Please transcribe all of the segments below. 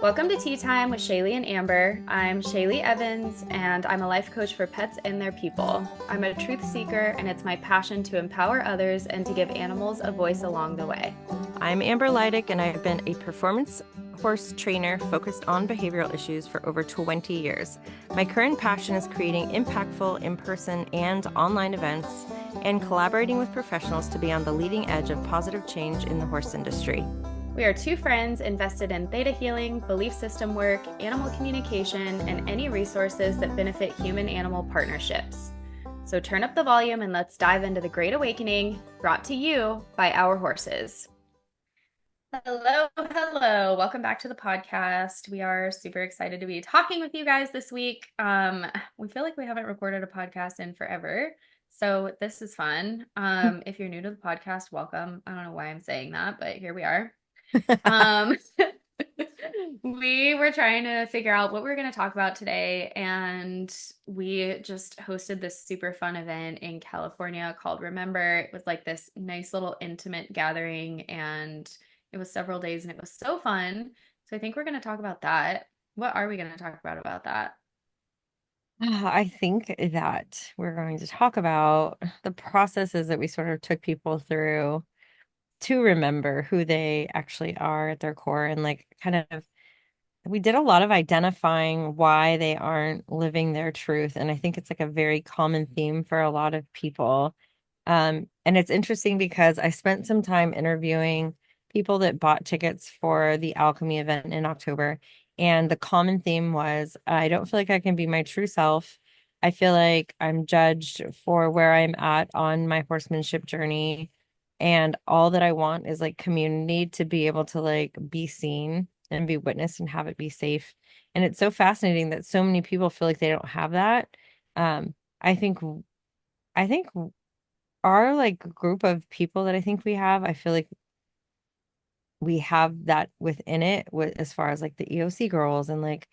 Welcome to Tea Time with Shaylee and Amber. I'm Shaylee Evans, and I'm a life coach for pets and their people. I'm a truth seeker, and it's my passion to empower others and to give animals a voice along the way. I'm Amber Leidick, and I've been a performance horse trainer focused on behavioral issues for over 20 years. My current passion is creating impactful in-person and online events and collaborating with professionals to be on the leading edge of positive change in the horse industry. We are two friends invested in theta healing, belief system work, animal communication, and any resources that benefit human-animal partnerships. So turn up the volume and let's dive into the Great Awakening, brought to you by our horses. Hello, hello. Welcome back to the podcast. We are super excited to be talking with you guys this week. We feel like we haven't recorded a podcast in forever, so this is fun. If you're new to the podcast, welcome. I don't know why I'm saying that, but here we are. Um, we were trying to figure out what we are going to talk about today, and we just hosted this super fun event in California called Remember. It was like this nice little intimate gathering, and it was several days, and it was so fun. So I think we're going to talk about that. What are we going to talk about that? I think that we're going to talk about the processes that we sort of took people through to remember who they actually are at their core, and like kind of we did a lot of identifying why they aren't living their truth. And I think it's like a very common theme for a lot of people. And it's interesting because I spent some time interviewing people that bought tickets for the Alchemy event in October. And the common theme was, I don't feel like I can be my true self. I feel like I'm judged for where I'm at on my horsemanship journey. And all that I want is like community to be able to like be seen and be witnessed and have it be safe. And it's so fascinating that so many people feel like they don't have that. Um, I think I think our like group of people that I think we have, I feel like we have that within it with as far as like the EOC girls and like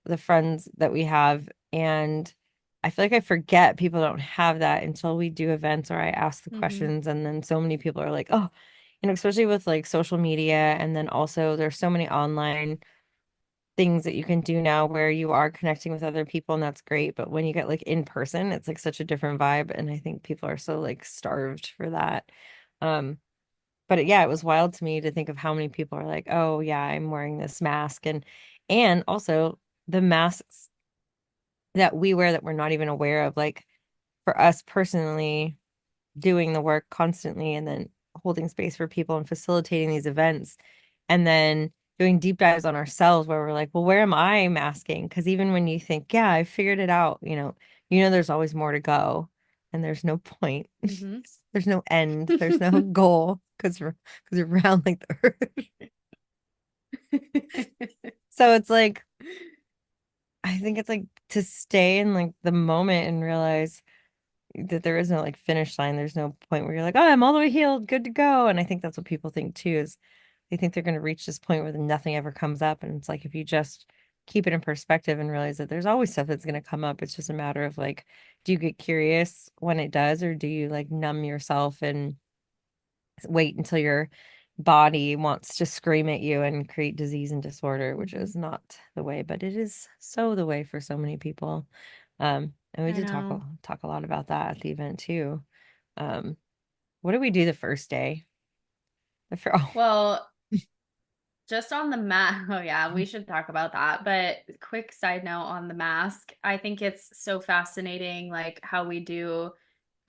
the friends that we have. And I feel like I forget people don't have that until we do events or I ask the Mm-hmm. questions. And then so many people are like, oh, especially with like social media. And then also there's so many online things that you can do now where you are connecting with other people, and that's great. But when you get like in person, it's like such a different vibe. And I think people are so like starved for that. Um, yeah, it was wild to me to think of how many people are like, oh yeah, I'm wearing this mask. And also the masks that we wear that we're not even aware of, like for us personally, doing the work constantly and then holding space for people and facilitating these events and then doing deep dives on ourselves where we're like, well, where am I masking? Because even when you think, yeah, I figured it out, there's always more to go and there's no point. Mm-hmm. There's no end. There's no goal because we're around like the earth. So it's like, I think it's like to stay in like the moment and realize that there is no like finish line. There's no point where you're like, oh, I'm all the way healed, good to go. And I think that's what people think too, is they think they're going to reach this point where nothing ever comes up. And it's like, if you just keep it in perspective and realize that there's always stuff that's going to come up, it's just a matter of like, do you get curious when it does, or do you like numb yourself and wait until your body wants to scream at you and create disease and disorder, which Mm-hmm. is not the way, but it is so the way for so many people. And we I did know. talk a lot about that at the event too. Um, what did we do the first day? Oh, Well, just on the mask, oh yeah, we should talk about that. But quick side note on the mask, I think it's so fascinating, like how we do,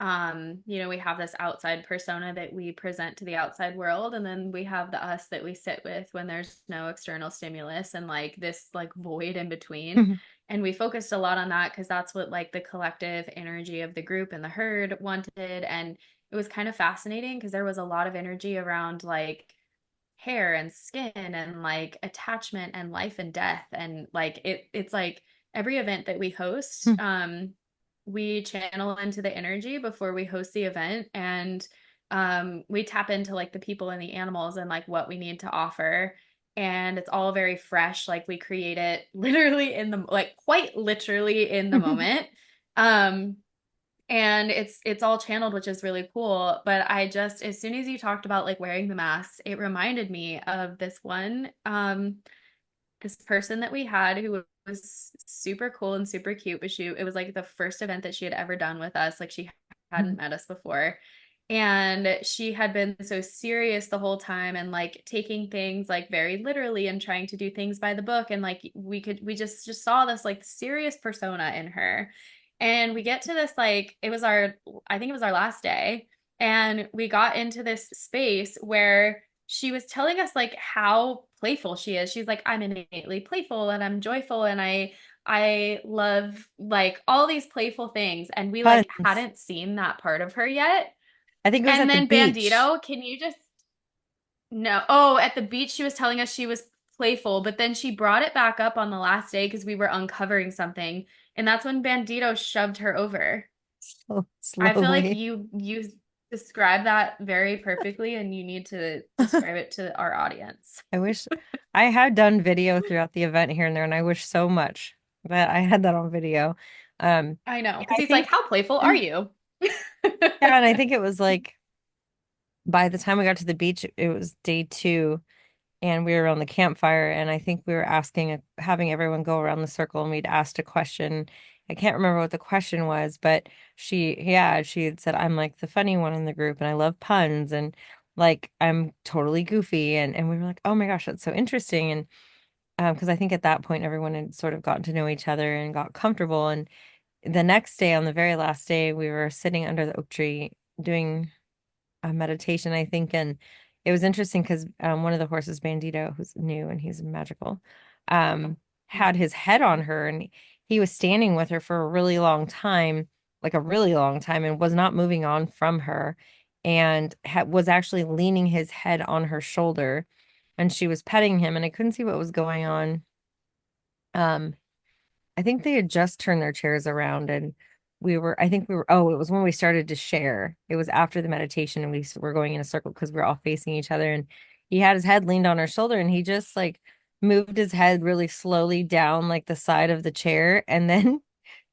we have this outside persona that we present to the outside world, and then we have the us that we sit with when there's no external stimulus and like this like void in between. And we focused a lot on that because that's what like the collective energy of the group and the herd wanted. And it was kind of fascinating because there was a lot of energy around like hair and skin and like attachment and life and death and like it's like every event that we host we channel into the energy before we host the event, and we tap into like the people and the animals and like what we need to offer, and it's all very fresh. Like we create it literally in the like quite literally in the moment. um and it's all channeled, which is really cool. But I just, as soon as you talked about like wearing the masks, it reminded me of this one this person that we had who was super cool and super cute, but it was like the first event that she had ever done with us. Like she hadn't met us before. And she had been so serious the whole time and like taking things like very literally and trying to do things by the book. And like we just saw this like serious persona in her. And we get to this like I think it was our last day. And we got into this space where she was telling us like how playful she is. She's like, I'm innately playful and I'm joyful and I love like all these playful things. And we like Puns. hadn't seen that part of her yet. I think it was And at the then beach. Bandito, can you just no? Oh, at the beach she was telling us she was playful, but then she brought it back up on the last day because we were uncovering something. And that's when Bandito shoved her over. So I feel like slowly. you describe that very perfectly and you need to describe it to our audience. I wish I had done video throughout the event here and there, and I wish so much that I had that on video. I know, Yeah, because I he's like, think, "How playful are yeah, you?" and I think it was like by the time we got to the beach, it was day two, and we were on the campfire, and I think we were having everyone go around the circle, and we'd asked a question. I can't remember what the question was, but she had said, I'm like the funny one in the group, and I love puns, and like I'm totally goofy, and we were like, oh my gosh, that's so interesting, and because I think at that point everyone had sort of gotten to know each other and got comfortable, and the next day, on the very last day, we were sitting under the oak tree doing a meditation, I think. And it was interesting because one of the horses, Bandito, who's new and he's magical, had his head on her and he was standing with her for a really long time, like a really long time, and was not moving on from her and was actually leaning his head on her shoulder. And she was petting him, and I couldn't see what was going on. Um, I think they had just turned their chairs around and I think we were, oh, it was when we started to share. It was after the meditation and we were going in a circle because we were all facing each other and he had his head leaned on her shoulder and he just like moved his head really slowly down like the side of the chair and then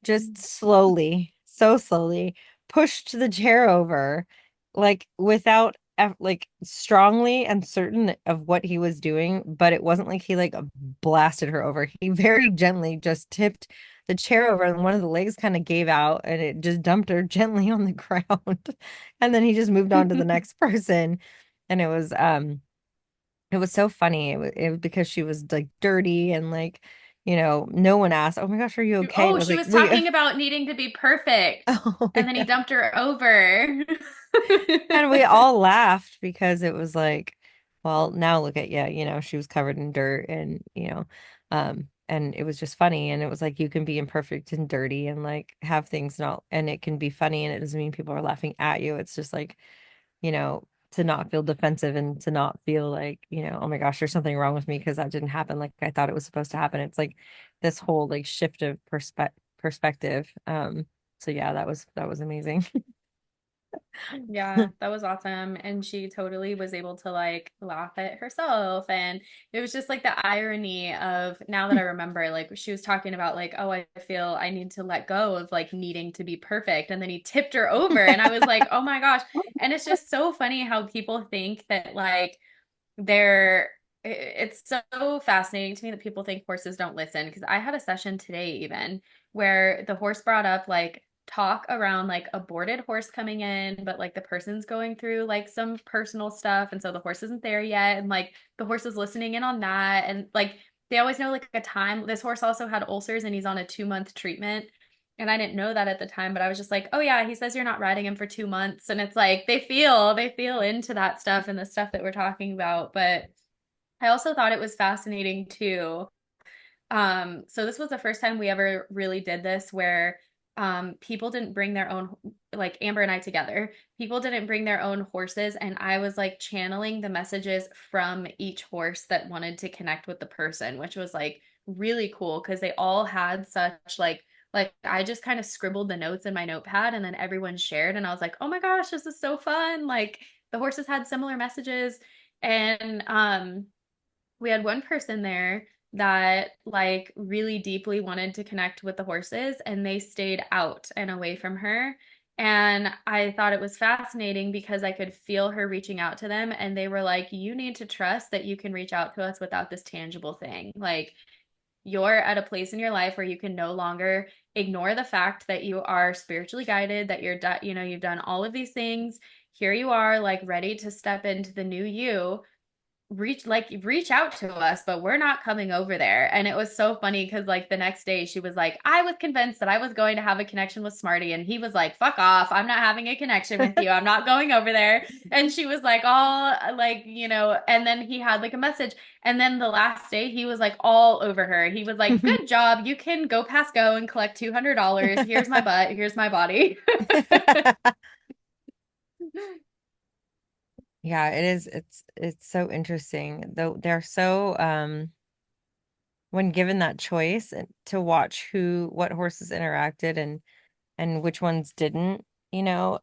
just slowly, so slowly pushed the chair over, like without like strongly and certain of what he was doing, but it wasn't like he like blasted her over. He very gently just tipped the chair over and one of the legs kind of gave out and it just dumped her gently on the ground. And then he just moved on to the next person. And it was so funny. It was because she was like dirty and like, no one asked, "Oh my gosh, are you okay?" It Oh, was she like was we talking about needing to be perfect, oh and then he yeah. dumped her over. And we all laughed because it was like, well, now look at you, she was covered in dirt and, and it was just funny. And it was like, you can be imperfect and dirty and like have things not, and it can be funny and it doesn't mean people are laughing at you. It's just like, to not feel defensive and to not feel like, oh my gosh, there's something wrong with me because that didn't happen like I thought it was supposed to happen. It's like this whole like shift of perspective. So yeah, that was amazing. Yeah, that was awesome. And she totally was able to like laugh at herself. And it was just like the irony of now that I remember, like she was talking about, like, oh, I feel I need to let go of like needing to be perfect. And then he tipped her over. And I was like, oh my gosh. And it's just so funny how people think that like they're, it's so fascinating to me that people think horses don't listen. Because I had a session today, even where the horse brought up like talk around like a boarded horse coming in, but like the person's going through like some personal stuff. And so the horse isn't there yet. And like the horse is listening in on that. And like they always know like a time. This horse also had ulcers and he's on a 2-month treatment. And I didn't know that at the time, but I was just like, oh yeah, he says you're not riding him for 2 months. And it's like they feel into that stuff and the stuff that we're talking about. But I also thought it was fascinating too. So this was the first time we ever really did this where people didn't bring their own, like Amber and I together, people didn't bring their own horses, and I was like channeling the messages from each horse that wanted to connect with the person, which was like really cool because they all had such like I just kind of scribbled the notes in my notepad and then everyone shared and I was like, "Oh my gosh, this is so fun." Like the horses had similar messages and we had one person there that like really deeply wanted to connect with the horses and they stayed out and away from her And I thought it was fascinating because I could feel her reaching out to them. And they were like, you need to trust that you can reach out to us without this tangible thing. Like, you're at a place in your life where you can no longer ignore the fact that you are spiritually guided, that you've done all of these things. Here you are, like ready to step into the new you, reach out to us, but we're not coming over there. And it was so funny because like the next day she was like, I was convinced that I was going to have a connection with Smarty, and he was like, fuck off, I'm not having a connection with you, I'm not going over there. And she was like, all like, and then he had like a message, and then the last day he was like all over her. He was like, good job, you can go past go and collect $200, here's my butt, here's my body. Yeah, it is. It's so interesting. Though they're so when given that choice to watch what horses interacted and which ones didn't, you know,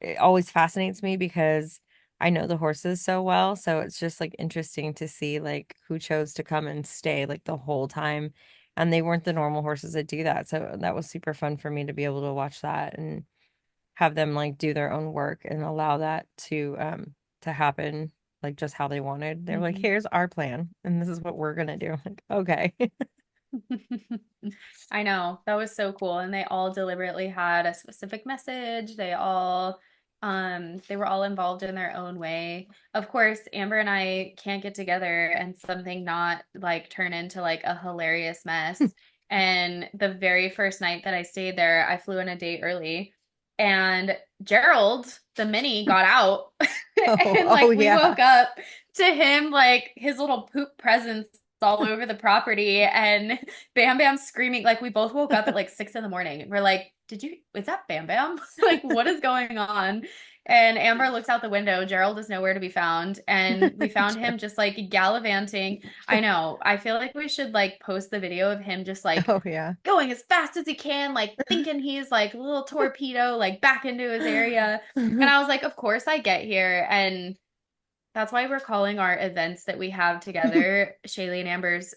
it always fascinates me because I know the horses so well. So it's just like interesting to see like who chose to come and stay like the whole time. And they weren't the normal horses that do that. So that was super fun for me to be able to watch that and have them like do their own work and allow that to happen like just how they wanted. They're like, Mhm. here's our plan and this is what we're gonna do. Like, okay. I know. That was so cool. And they all deliberately had a specific message. They were all involved in their own way. Of course, Amber and I can't get together and something not like turn into like a hilarious mess. And the very first night that I stayed there, I flew in a day early, and Gerald, the mini, got out. Oh, And oh like we yeah. woke up to him, like his little poop presence all over the property, and Bam Bam screaming. Like we both woke up at like 6 in the morning. We're like, is that Bam Bam? Like, what is going on? And Amber looks out the window. Gerald is nowhere to be found. And we found him just like gallivanting. I know. I feel like we should like post the video of him just like Oh yeah. going as fast as he can, like thinking he's like a little torpedo, like back into his area. And I was like, of course I get here. And that's why we're calling our events that we have together Shaylee and Amber's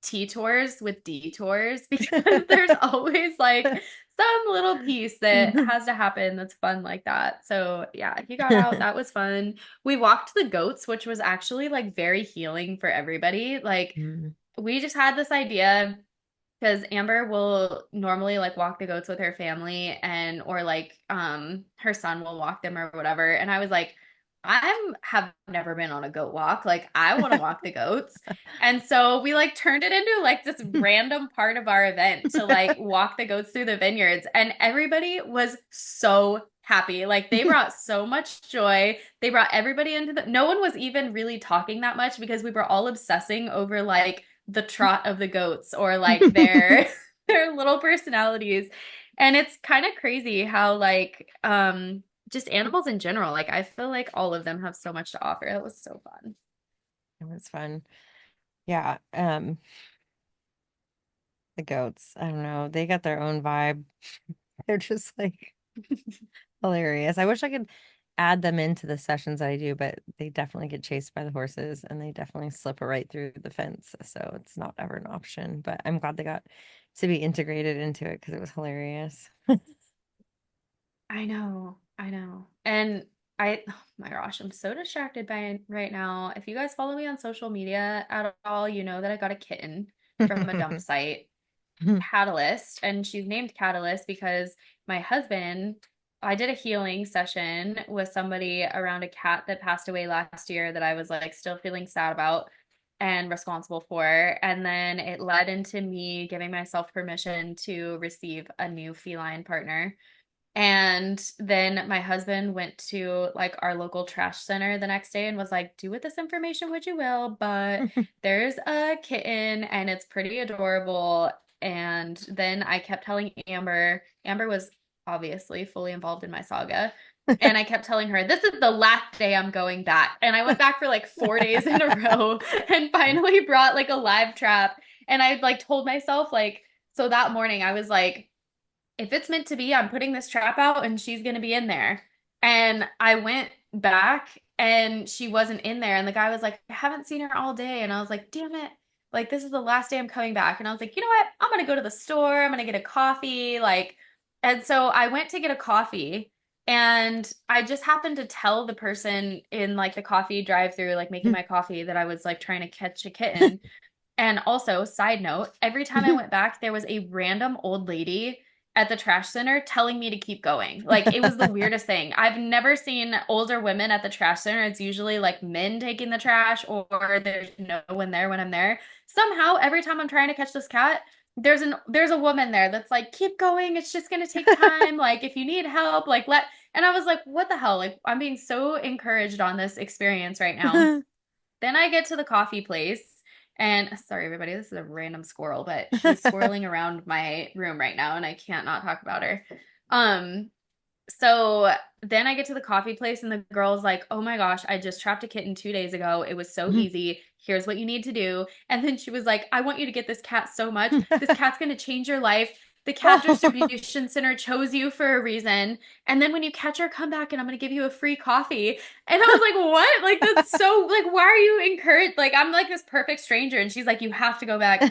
T tours with detours, because there's always like some little piece that has to happen that's fun like that. So yeah, he got out. That was fun. We walked the goats, which was actually like very healing for everybody. Like Mm. we just had this idea because Amber will normally like walk the goats with her family, and or like her son will walk them or whatever. And I was like, I have never been on a goat walk. Like I want to walk the goats. And so we like turned it into like this random part of our event to like walk the goats through the vineyards. And everybody was so happy. Like they brought so much joy. They brought everybody into no one was even really talking that much because we were all obsessing over like the trot of the goats or like their their little personalities. And it's kind of crazy how like just animals in general, like I feel like all of them have so much to offer. It was so fun. It was fun. Yeah. The goats. I don't know. They got their own vibe. They're just like hilarious. I wish I could add them into the sessions I do, but they definitely get chased by the horses and they definitely slip right through the fence. So it's not ever an option. But I'm glad they got to be integrated into it because it was hilarious. I know. I know. Oh my gosh, I'm so distracted by it right now. If you guys follow me on social media at all, you know that I got a kitten from a dump site, Catalyst, and she's named Catalyst because my husband, I did a healing session with somebody around a cat that passed away last year that I was like still feeling sad about and responsible for. And then it led into me giving myself permission to receive a new feline partner. And then my husband went to like our local trash center the next day and was like, do with this information what you will, but there's a kitten and it's pretty adorable. And then I kept telling Amber, Amber was obviously fully involved in my saga. And I kept telling her, this is the last day I'm going back. And I went back for like 4 days in a row and finally brought like a live trap. And I like told myself, like, so that morning I was like, if it's meant to be, I'm putting this trap out and she's going to be in there. And I went back and she wasn't in there. And the guy was like, I haven't seen her all day. And I was like, damn it. Like, this is the last day I'm coming back. And I was like, you know what? I'm going to go to the store. I'm going to get a coffee. Like, And so I went to get a coffee and I just happened to tell the person in like the coffee drive-through, like making my coffee, that I was like trying to catch a kitten. And also, side note, every time I went back, there was a random old lady at the trash center telling me to keep going. Like, it was the weirdest thing. I've never seen older women at the trash center. It's usually like men taking the trash, or there's no one there when I'm there. Somehow, every time I'm trying to catch this cat, there's a woman there that's like, keep going. It's just gonna take time. Like, if you need help, like let. And I was like, what the hell? Like, I'm being so encouraged on this experience right now. Then I get to the coffee place, and sorry, everybody, this is a random squirrel, but she's swirling around my room right now, and I can't not talk about her. Um, so then I get to the coffee place, and the girl's like, oh my gosh, I just trapped a kitten 2 days ago. It was so easy. Here's what you need to do. And then she was like, I want you to get this cat so much. This cat's going to change your life. The cat Oh. distribution center chose you for a reason. And then when you catch her, come back and I'm going to give you a free coffee. And I was like, what? Like, that's so, like, why are you encouraged? Like, I'm like this perfect stranger. And she's like, you have to go back.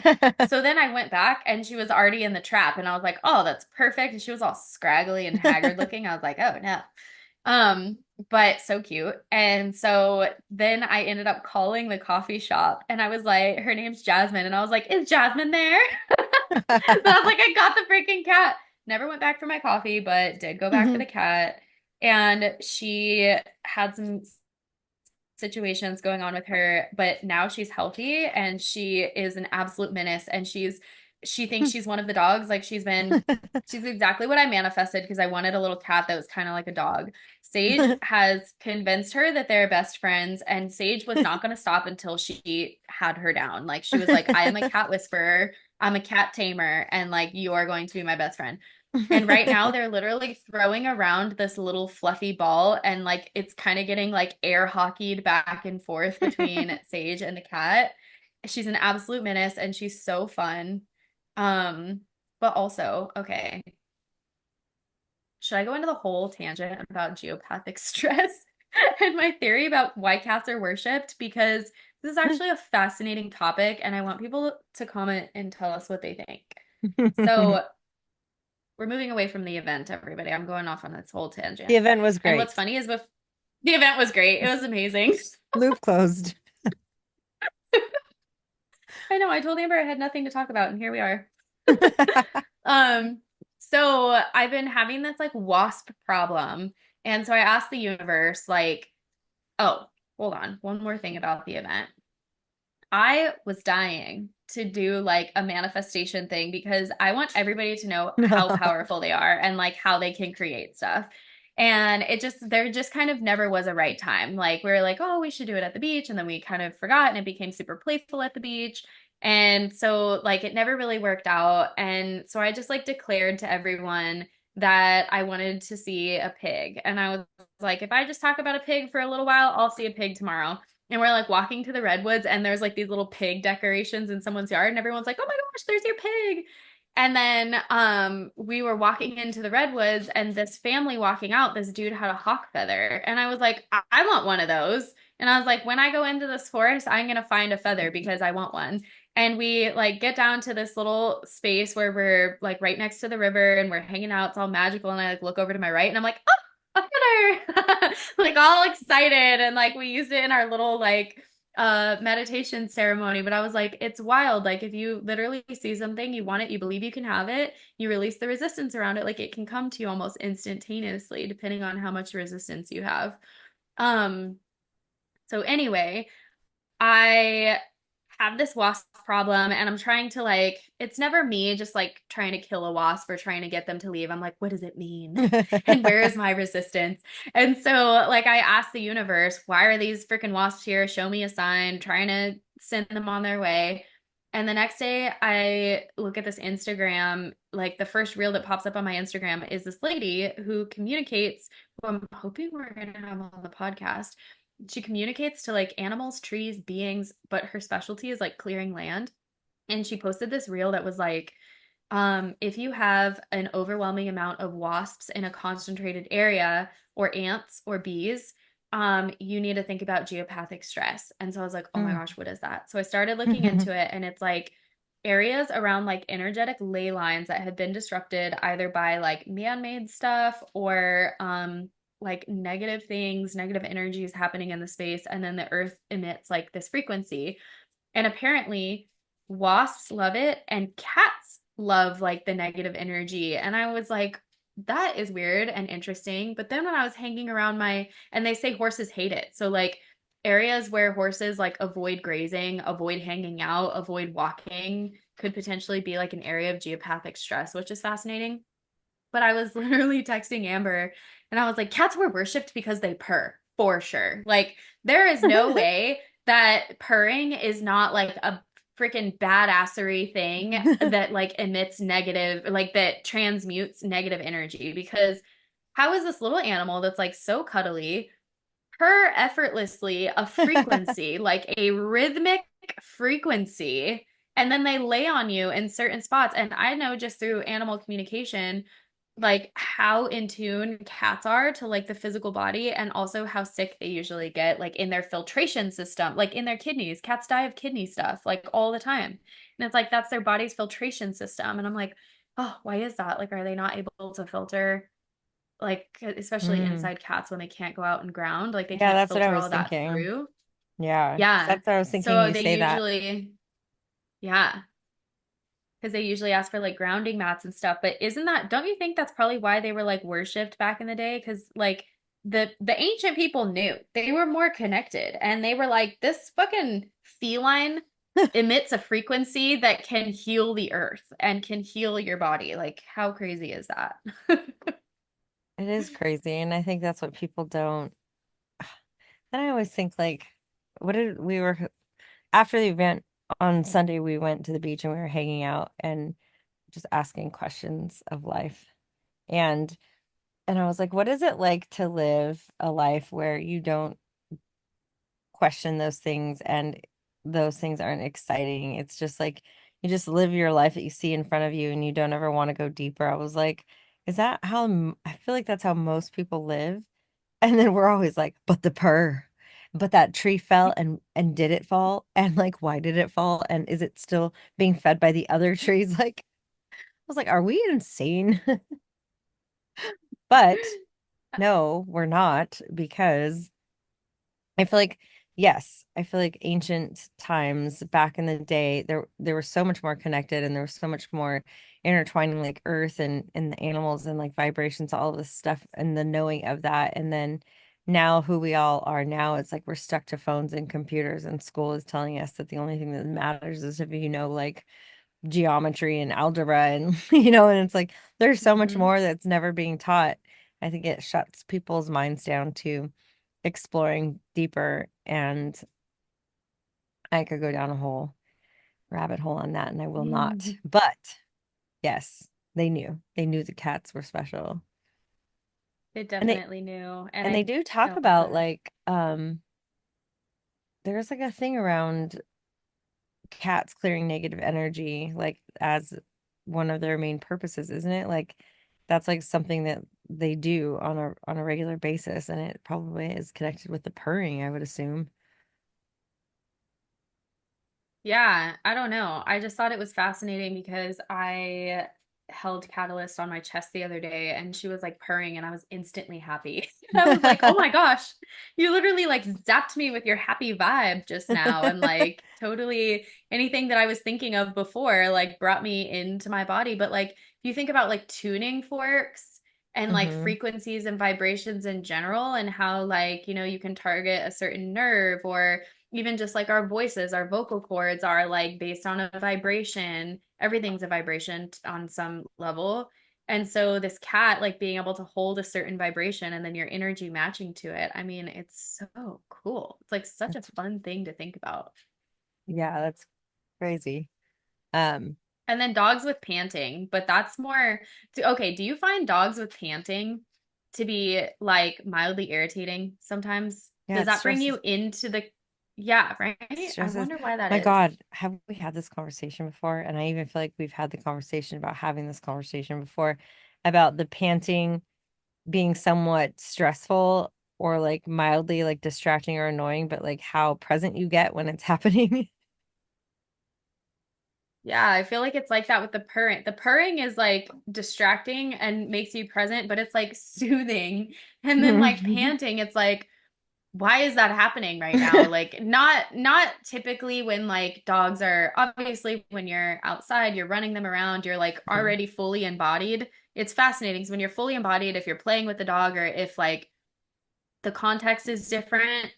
So then I went back and she was already in the trap. And I was like, oh, that's perfect. And she was all scraggly and haggard looking. I was like, oh, no. Um, but so cute. And so then I ended up calling the coffee shop and I was like, her name's Jasmine. And I was like, is Jasmine there? So I was like, I got the freaking cat. Never went back for my coffee, but did go back for the cat. And she had some situations going on with her, but now she's healthy and she is an absolute menace. And she thinks she's one of the dogs. Like she's exactly what I manifested because I wanted a little cat that was kind of like a dog. Sage has convinced her that they're best friends, and Sage was not going to stop until she had her down. Like she was like, I am a cat whisperer, I'm a cat tamer, and like you are going to be my best friend. And right now they're literally throwing around this little fluffy ball and like it's kind of getting like air hockeyed back and forth between Sage and the cat. She's an absolute menace and she's so fun. Um, but also, okay, should I go into the whole tangent about geopathic stress and my theory about why cats are worshipped? Because this is actually a fascinating topic and I want people to comment and tell us what they think. So, we're moving away from the event, everybody. I'm going off on this whole The tangent. event was And what's great. funny is the event was great. It was amazing. Loop closed. I know. I told Amber I had nothing to talk about, and here we are. Um, so I've been having this like wasp problem. And so I asked the universe, like, oh, hold on, one more thing about the event. I was dying to do like a manifestation thing because I want everybody to know how No. powerful they are and like how they can create stuff. And there just kind of never was a right time. Like we were like, oh, we should do it at the beach. And then we kind of forgot and it became super playful at the beach. And so like it never really worked out. And so I just like declared to everyone that I wanted to see a pig. And I was like, if I just talk about a pig for a little while, I'll see a pig tomorrow. And we're like walking to the redwoods and there's like these little pig decorations in someone's yard and everyone's like, "Oh my gosh, there's your pig." And then we were walking into the redwoods and this family walking out, this dude had a hawk feather. And I was like, I want one of those. And I was like, when I go into this forest, I'm gonna find a feather because I want one. And we like get down to this little space where we're like right next to the river and we're hanging out. It's all magical. And I like look over to my right and I'm like, oh, a feather. Like all excited. And like we used it in our little like meditation ceremony. But I was like, it's wild. Like if you literally see something, you want it, you believe you can have it, you release the resistance around it, like it can come to you almost instantaneously, depending on how much resistance you have. Um, so anyway, I have this wasp problem and I'm trying to like, it's never me just like trying to kill a wasp or trying to get them to leave. I'm like, what does it mean? And where is my resistance? And so like I asked the universe, why are these freaking wasps here? Show me a sign, trying to send them on their way. And the next day I look at this Instagram, like the first reel that pops up on my Instagram is this lady who communicates, who I'm hoping we're going to have on the podcast. She communicates to like animals, trees, beings, but her specialty is like clearing land. And she posted this reel that was like, if you have an overwhelming amount of wasps in a concentrated area, or ants or bees, you need to think about geopathic stress. And so I was like, oh my Mm. gosh, what is that? So I started looking into it, and it's like areas around like energetic ley lines that had been disrupted either by like man-made stuff or like negative things, negative energies happening in the space, and then the earth emits like this frequency. And apparently wasps love it and cats love like the negative energy. And I was like, that is weird and interesting. But then when I was hanging around and they say horses hate it. So like areas where horses like avoid grazing, avoid hanging out, avoid walking could potentially be like an area of geopathic stress, which is fascinating. But I was literally texting Amber and I was like, cats were worshipped because they purr for sure. Like, there is no way that purring is not like a freaking badassery thing that like emits negative, like that transmutes negative energy. Because how is this little animal that's like so cuddly purr effortlessly a frequency, like a rhythmic frequency, and then they lay on you in certain spots? And I know just through animal communication, like how in tune cats are to like the physical body and also how sick they usually get like in their filtration system, like in their kidneys. Cats die of kidney stuff like all the time. And it's like that's their body's filtration system. And I'm like, oh, why is that? Like, are they not able to filter like especially Mm. inside cats when they can't go out and ground, like they Yeah, can't that's what I filter was all that thinking. through. Yeah, 'cause Yeah. that's what I was thinking So you they say that. usually, yeah, because they usually ask for like grounding mats and stuff. But isn't that, don't you think that's probably why they were like worshipped back in the day? Because like the ancient people knew they were more connected and they were like, this fucking feline emits a frequency that can heal the earth and can heal your body. Like, how crazy is that? It is crazy, and I think that's what people don't. Then I always think like, what did we were after the event on Sunday, we went to the beach and we were hanging out and just asking questions of life. And I was like, what is it like to live a life where you don't question those things and those things aren't exciting? It's just like you just live your life that you see in front of you and you don't ever want to go deeper. I was like, is that how I feel like that's how most people live? And then we're always like, but the purr, but that tree fell and did it fall? And like, why did it fall? And is it still being fed by the other trees? Like, I was like, are we insane? But no, we're not, because I feel like, yes, I feel like ancient times back in the day, there were so much more connected and there was so much more intertwining, like earth and the animals and like vibrations, all of this stuff and the knowing of that. And then now who we all are now, it's like we're stuck to phones and computers, and school is telling us that the only thing that matters is if you know like geometry and algebra and and it's like there's so much Mhm. more that's never being taught. I think it shuts people's minds down to exploring deeper, and I could go down a whole rabbit hole on that and I will not. But yes, they knew the cats were special. They And they definitely knew. And and they I, do talk oh, about good. like there's like a thing around cats clearing negative energy like as one of their main purposes, isn't it? Like that's like something that they do on a regular basis, and it probably is connected with the purring, I would assume. Yeah, I don't know. I just thought it was fascinating because I held Catalyst on my chest the other day and she was like purring and I was instantly happy. And I was like, "Oh my gosh, you literally like zapped me with your happy vibe just now." And like totally anything that I was thinking of before like brought me into my body. But like if you think about like tuning forks and like Hmm. frequencies and vibrations in general and how like, you can target a certain nerve or even just like our voices, our vocal cords are like based on a vibration. Everything's a vibration on some level. And so this cat, like being able to hold a certain vibration and then your energy matching to it. I mean, it's so cool. It's like such a That's, fun thing to think about. yeah, that's crazy. Um, And then dogs with panting, but that's more okay. Do you find dogs with panting to be like mildly irritating sometimes? yeah, Does it that bring stresses you into yeah, right? I stresses. wonder why that My is. God, have we had this conversation before? And I even feel like we've had the conversation about having this conversation before about the panting being somewhat stressful or like mildly like distracting or annoying, but like how present you get when it's happening. Yeah, I feel like it's like that with the purring. The purring is like distracting and makes you present, but it's like soothing. And then like panting, it's like, why is that happening right now? Like not typically when like dogs are obviously when you're outside, you're running them around, you're like already fully embodied. It's fascinating. So when you're fully embodied, if you're playing with the dog or if like the context is different,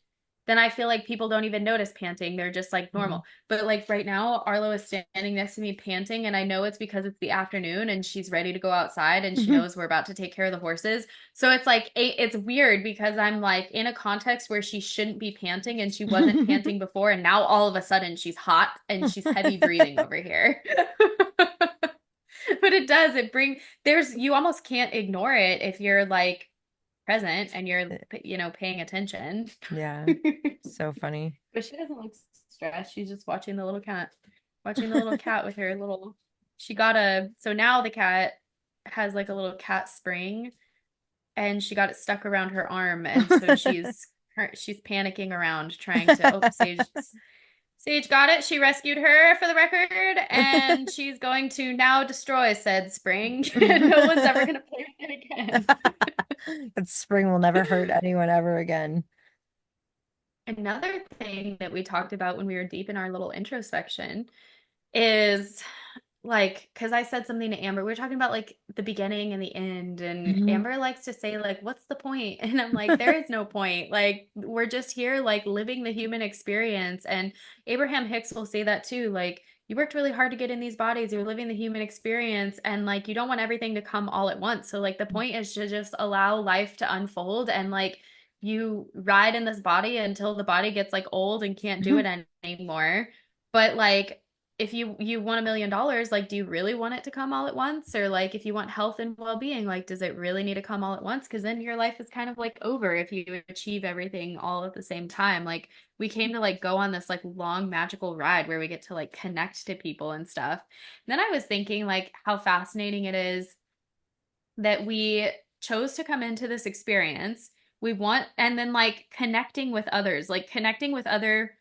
then I feel like people don't even notice panting. They're just like normal. But like right now, Arlo is standing next to me panting, and I know it's because it's the afternoon and she's ready to go outside and she knows we're about to take care of the horses. So it's like it's weird because I'm like in a context where she shouldn't be panting and she wasn't panting before, and now all of a sudden she's hot and she's heavy breathing over here. But it does, it bring there's you almost can't ignore it if you're like present and you're paying attention. Yeah, so funny. But she doesn't look stressed. She's just watching the little cat, watching the little cat with her little. She got a so now the cat has like a little cat spring, and she got it stuck around her arm, and so she's panicking around trying to. Oh, Sage got it. She rescued her for the record, and she's going to now destroy said spring. No one's ever gonna play with it again. That spring will never hurt anyone ever again. Another thing that we talked about when we were deep in our little introspection is like, because I said something to Amber, we were talking about like the beginning and the end, and Mhm. Amber likes to say, like, what's the point? And I'm like, there is no point. Like, we're just here, like, living the human experience. And Abraham Hicks will say that too. Like, you worked really hard to get in these bodies, you're living the human experience, and like, you don't want everything to come all at once. So, like, the point is to just allow life to unfold and like, you ride in this body until the body gets like old and can't do it anymore. But like, if you want $1 million, like, do you really want it to come all at once? Or like, if you want health and well-being, like, does it really need to come all at once? Because then your life is kind of like over if you achieve everything all at the same time. Like, we came to like go on this like long magical ride where we get to like connect to people and stuff. And then I was thinking like how fascinating it is that we chose to come into this experience. We want, and then like connecting with others, like connecting with other.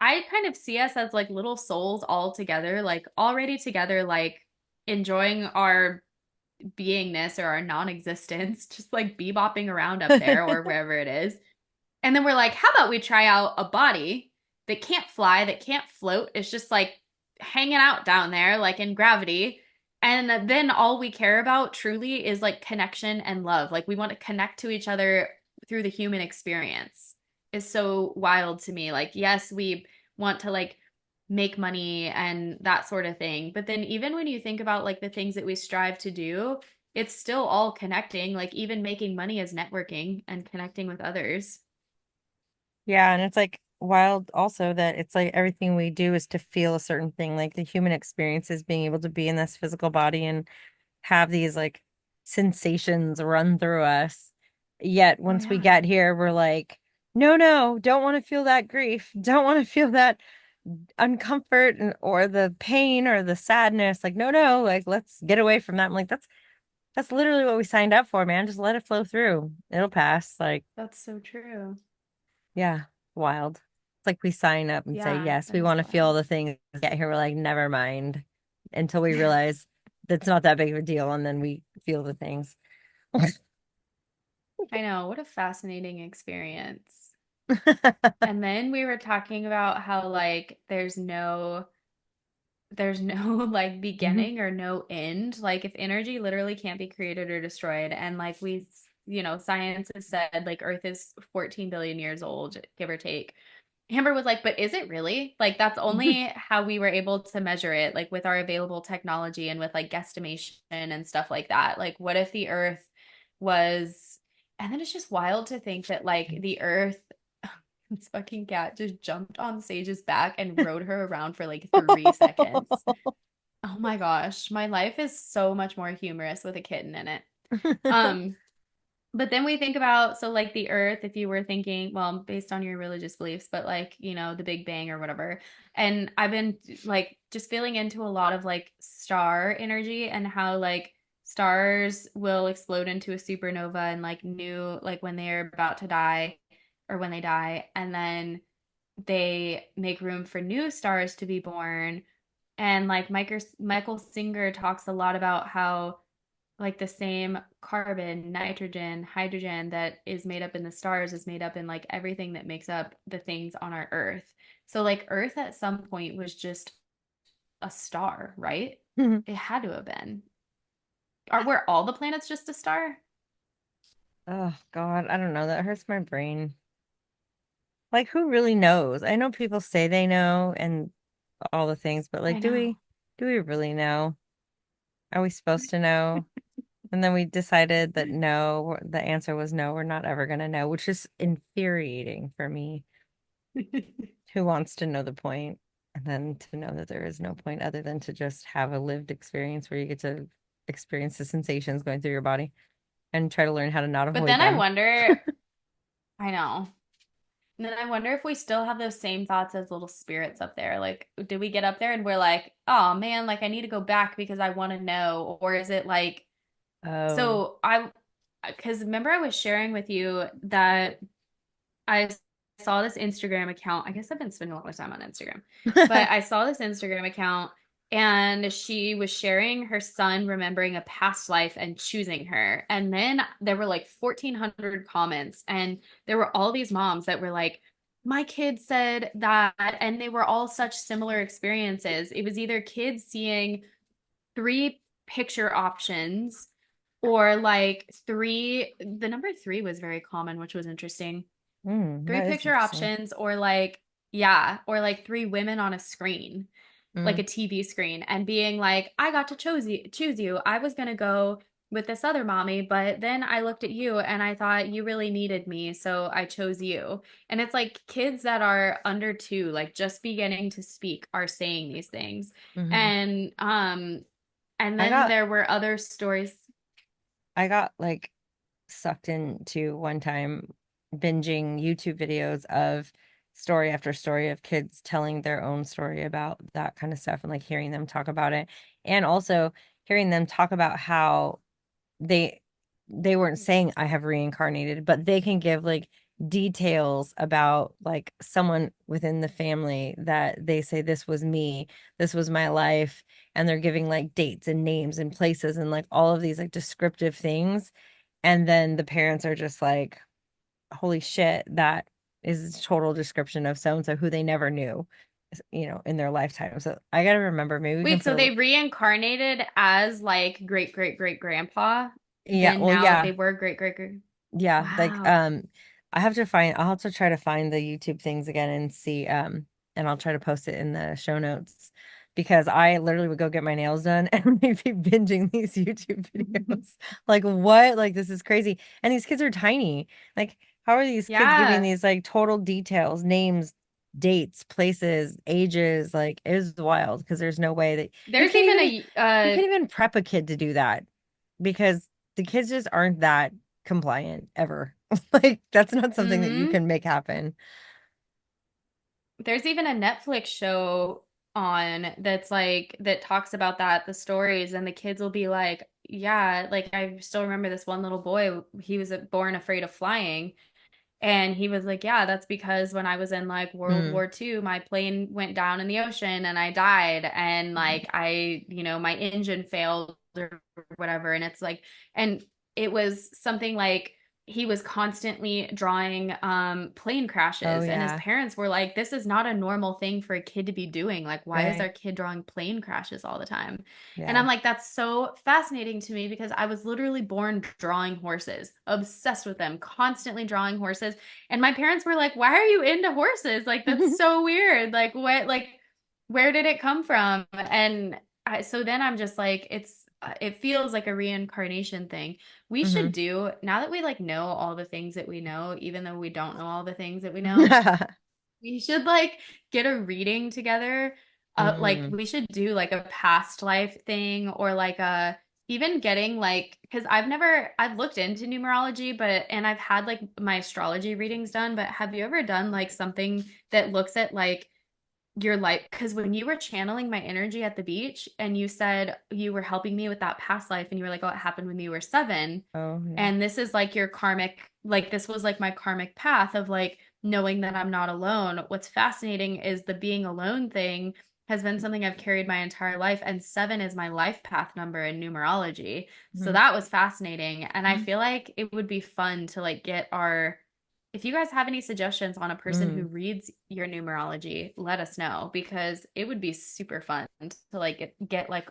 I kind of see us as like little souls all together, like already together, like enjoying our beingness or our non-existence, just like bebopping around up there or wherever it is. And then we're like, how about we try out a body that can't fly, that can't float? It's just like hanging out down there, like in gravity. And then all we care about truly is like connection and love. Like we want to connect to each other through the human experience is so wild to me. Like, yes, we want to like make money and that sort of thing. But then even when you think about like the things that we strive to do, it's still all connecting. Like even making money is networking and connecting with others. Yeah, and it's like wild also that it's like everything we do is to feel a certain thing. Like the human experience is being able to be in this physical body and have these like sensations run through us. Yet Oh once we yeah. get here, we're like, no, no, don't want to feel that grief. Don't want to feel that uncomfort or the pain or the sadness. Like, no, no, like let's get away from that. I'm like, that's literally what we signed up for, man. Just let it flow through. It'll pass. Like, That's so true. yeah, wild. It's like we sign up and say, Yeah, yes, that we is want to feel wild. the thing. Get here, we're like, never mind. Until we realize that's not that big of a deal, and then we feel the things. I know, what a fascinating experience. And then we were talking about how like there's no like Mhm. beginning or no end. Like if energy literally can't be created or destroyed, and like science has said like Earth is 14 billion years old, give or take. Amber was like, but is it really? Like, that's only how we were able to measure it, like with our available technology and with like guesstimation and stuff like that. Like, what if the Earth was, and then it's just wild to think that like the Earth, this fucking cat just jumped on Sage's back and rode her around for like 3 seconds. Oh my gosh, my life is so much more humorous with a kitten in it. Um, but then we think about, so like the earth, if you were thinking, well, based on your religious beliefs, but like, the Big Bang or whatever. And I've been like just feeling into a lot of like star energy and how like stars will explode into a supernova and like like when they're about to die or when they die. And then they make room for new stars to be born, And like Michael Singer talks a lot about how like the same carbon, nitrogen, hydrogen that is made up in the stars is made up in like everything that makes up the things on our Earth. So like Earth at some point was just a star, right? It had to have been. Were all the planets just a star? Oh God, I don't know. That hurts my brain. Like, who really knows? I know people say they know and all the things, but like, I know. do we really know? Are we supposed to know? And then we decided that no, the answer was no, we're not ever gonna know, which is infuriating for me. Who wants to know the point? And then to know that there is no point other than to just have a lived experience where you get to experience the sensations going through your body and try to learn how to not But avoid then I them. wonder, I know. And then I wonder if we still have those same thoughts as little spirits up there. Like, did we get up there and we're like, oh man, like I need to go back because I want to know? Or is it like, Oh. so because remember I was sharing with you that I saw this Instagram account. I guess I've been spending a lot of time on Instagram, but I saw this Instagram account and she was sharing her son remembering a past life and choosing her. And then there were like 1,400 comments, and there were all these moms that were like, my kid said that, and they were all such similar experiences. It was either kids seeing three picture options or like the number three was very common, which was interesting. Three That is picture interesting. options or like yeah, or like three women on a screen, like Mm, a TV screen, and being like, I got to choose you. I was gonna go with this other mommy, but then I looked at you and I thought you really needed me, so I chose you. And it's like kids that are under two, like just beginning to speak, are saying these things. hmm And I then got there were other stories. I got like sucked into one time binging YouTube videos of story after story of kids telling their own story about that kind of stuff and like hearing them talk about it and also hearing them talk about how they they weren't saying I have reincarnated, but they can give like details about like someone within the family that they say this was me, this was my life, and they're giving like dates and names and places and like all of these like descriptive things. And then the parents are just like, holy shit, that is a total description of so and so who they never knew, in their lifetime. So I gotta remember, maybe we can Wait, put so a they reincarnated as like great great great grandpa, yeah, and well, now yeah. they were great great great. Yeah, like Wow. I'll have to try to find the YouTube things again and see and I'll try to post it in the show notes because I literally would go get my nails done and we'd be binging these YouTube videos. Like what? Like this is crazy. And these kids are tiny. Like how are these kids giving Yeah. these like total details, names, dates, places, ages? Like it is wild because there's no way that you There's can't even even a you can't even prep a kid to do that because the kids just aren't that compliant ever. Like that's not something that you mhm. can make happen. There's even a Netflix show on that's like that talks about that, the stories, and the kids will be like, yeah, like I still remember this one little boy, he was born afraid of flying. And he was like, yeah, that's because when I was in like World Mm, War II, my plane went down in the ocean and I died. And like, my engine failed or whatever. And it's like, and it was something like he was constantly drawing plane oh crashes. And his yeah, parents were like, this is not a normal thing for a kid to be doing. Like, why is our right. kid drawing plane crashes all the time? And Yeah. I'm like, that's so fascinating to me because I was literally born drawing horses, obsessed with them, constantly drawing horses. And my parents were like, why are you into horses? Like, that's so weird. Like, what, like, where did it come from? And so then I'm just like, it feels like a reincarnation thing. We should hmm do, now that we like know all the things that we know, even though we don't know all the things that we know, we should like get a reading together. Like mm. we should do like a past life thing or like a even getting like because I've looked into numerology, but and I've had like my astrology readings done, but have you ever done like something that looks at like your life? Because when you were channeling my energy at the beach and you said you were helping me with that past life and you were like, oh, it happened when you were 7, Oh yeah. and this is like your karmic, like this was like my karmic path of like knowing that I'm not alone. What's fascinating is the being alone thing has been something I've carried my entire life, and 7 is my life path number in numerology. So Mhm. that was fascinating, and I feel like it would be fun to like get our if you guys have any suggestions on a person who Mm. reads your numerology, let us know because it would be super fun to like get like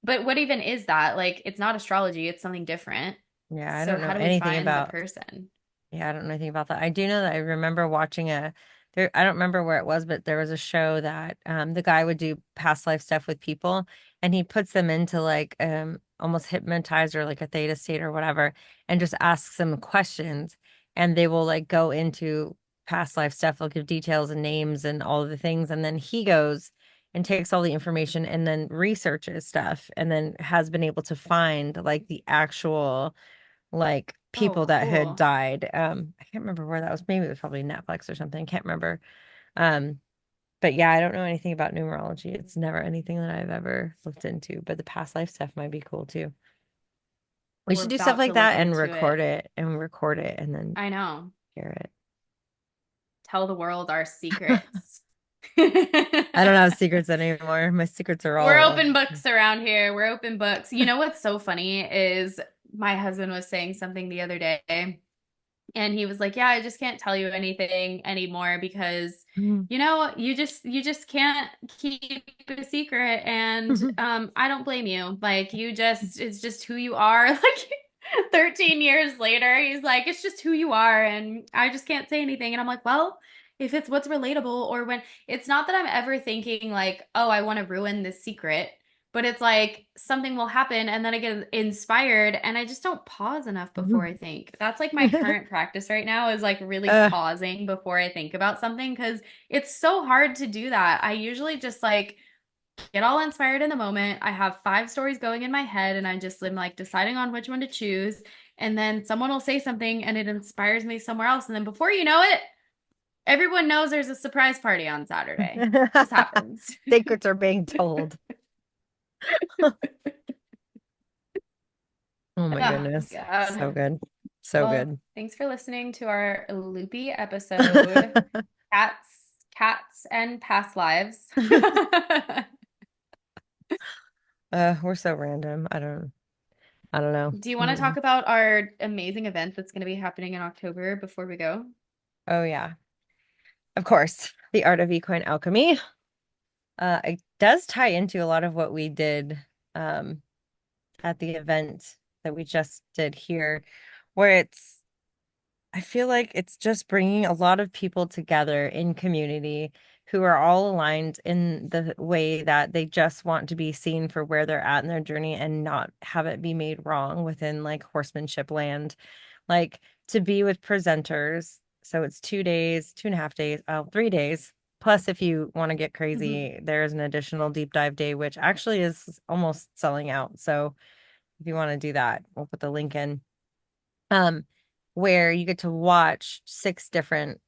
but what even is that? Like it's not astrology, it's something different. Yeah, I So don't how know do we anything find the about. person? Yeah, I don't know anything about that. I do know that I remember watching a there I don't remember where it was, but there was a show that the guy would do past life stuff with people and he puts them into like almost hypnotized or like a theta state or whatever and just asks them questions and they will like go into past life stuff. They'll give details and names and all of the things and then he goes and takes all the information and then researches stuff and then has been able to find like the actual like Oh, people that had cool. died. I can't remember where that was. Maybe it was probably Netflix or something. Can't remember. Um, but yeah, I don't know anything about numerology. It's never anything that I've ever looked into, but the past life stuff might be cool too. We We're should do stuff about like to look that and into it. record it and then I know. share it. Tell the world our secrets. I don't have secrets anymore. My secrets are We're all open books around here. We're open books. You know what's so funny is my husband was saying something the other day, and he was like, "Yeah, I just can't tell you anything anymore because you just can't keep a secret and I don't blame you. Like you just it's just who you are." Like 13 years later, he's like, "It's just who you are and I just can't say anything." And I'm like, "Well, if it's what's relatable or when it's not that I'm ever thinking like, "Oh, I want to ruin this secret." But it's like something will happen and then I get inspired and I just don't pause enough before I think. That's like my current practice right now is like really uh, pausing before I think about something because it's so hard to do that. I usually just like get all inspired in the moment. I have 5 stories going in my head and I just am like deciding on which one to choose. And then someone will say something and it inspires me somewhere else. And then before you know it, everyone knows there's a surprise party on Saturday. Just happens. secrets are being told. Oh my Oh, goodness. So God. good. So Well, good. thanks for listening to our loopy episode. Cats, cats and past lives. We're so random. I don't know. Do you want to talk Mm. about our amazing event that's going to be happening in October before we go? Oh yeah. Of course. The art of equine alchemy. It does tie into a lot of what we did um at the event that we just did here, where I feel like it's just bringing a lot of people together in community who are all aligned in the way that they just want to be seen for where they're at in their journey and not have it be made wrong within like horsemanship land. Like to be with presenters. So it's 2 days, 2.5 days, 3 days. Plus, if you want to get Mhm. crazy, there's an additional deep dive day, which actually is almost selling out. So if you want to do that, we'll put the link in. Um, where you get to watch 6 different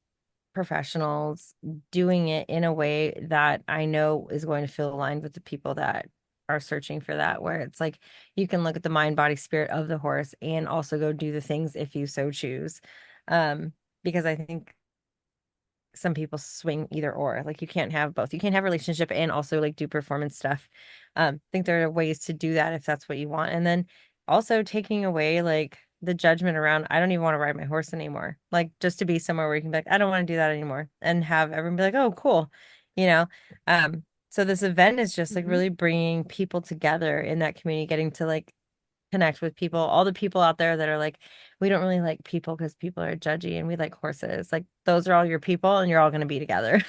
professionals doing it in a way that I know is going to feel aligned with the people that are searching for that, where it's like you can look at the mind, body, spirit of the horse and also go do the things if you so choose. Because I think some people swing either or. Like you can't have both. You can't have relationship and also like do performance stuff. I think there are ways to do that if that's what you want. And then also taking away like the judgment around I don't even want to ride my horse anymore. Like just to be somewhere where you can be like, I don't want to do that anymore and have everyone be like, oh, cool. You know? So this event is just like Mhm. really bringing people together in that community, getting to like connect with people, all the people out there that are like, we don't really like people because people are judgy and we like horses. Like those are all your people and you're all going to be together.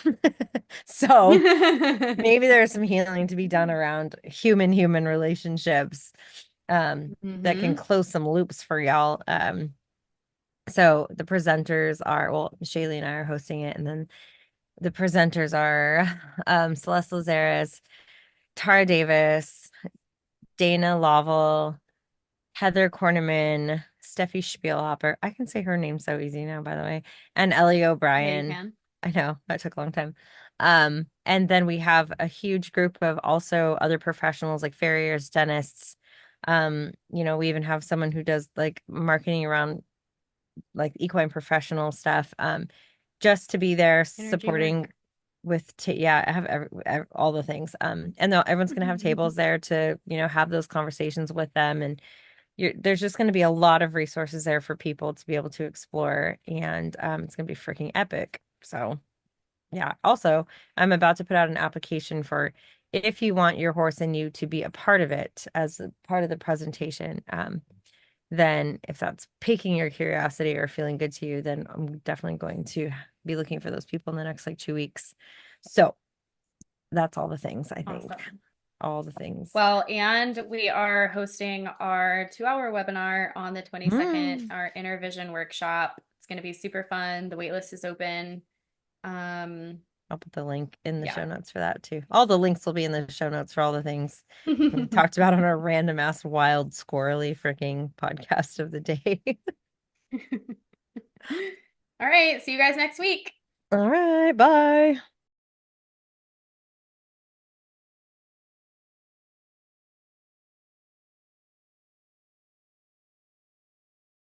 So maybe there's some healing to be done around human relationships that can Mhm. close some loops for y'all. So the presenters are, well, Shaylee and I are hosting it, and then the presenters are Celeste Lazares, Tara Davis, Dana Lovell, Heather Corneman, Steffi Spielhopper. I can say her name so easy now, by the way. And Ellie Yeah, you O'Brien. can. I know that took a long time. And then we have a huge group of also other professionals like farriers, dentists. We even have someone who does like marketing around like equine professional stuff. Just to be there Energy supporting work. with yeah, I have all the things. And everyone's gonna have tables there to, have those conversations with them, and there's just gonna be a lot of resources there for people to be able to explore, and it's gonna be freaking epic. So yeah. Also, I'm about to put out an application for if you want your horse and you to be a part of it as a part of the presentation. Then if that's piquing your curiosity or feeling good to you, then I'm definitely going to be looking for those people in the next like 2 weeks. So that's all the things, I think. Awesome. All the things. Well, and we are hosting our 2 hour webinar on the 22nd, Mm. our inner vision workshop. It's going to be super fun. The waitlist is open. Um, I'll put the link in the show yeah. notes for that too. All the links will be in the show notes for all the things we talked about on our random ass wild squirrely freaking podcast of the day. All right. See you guys next week. All right, bye.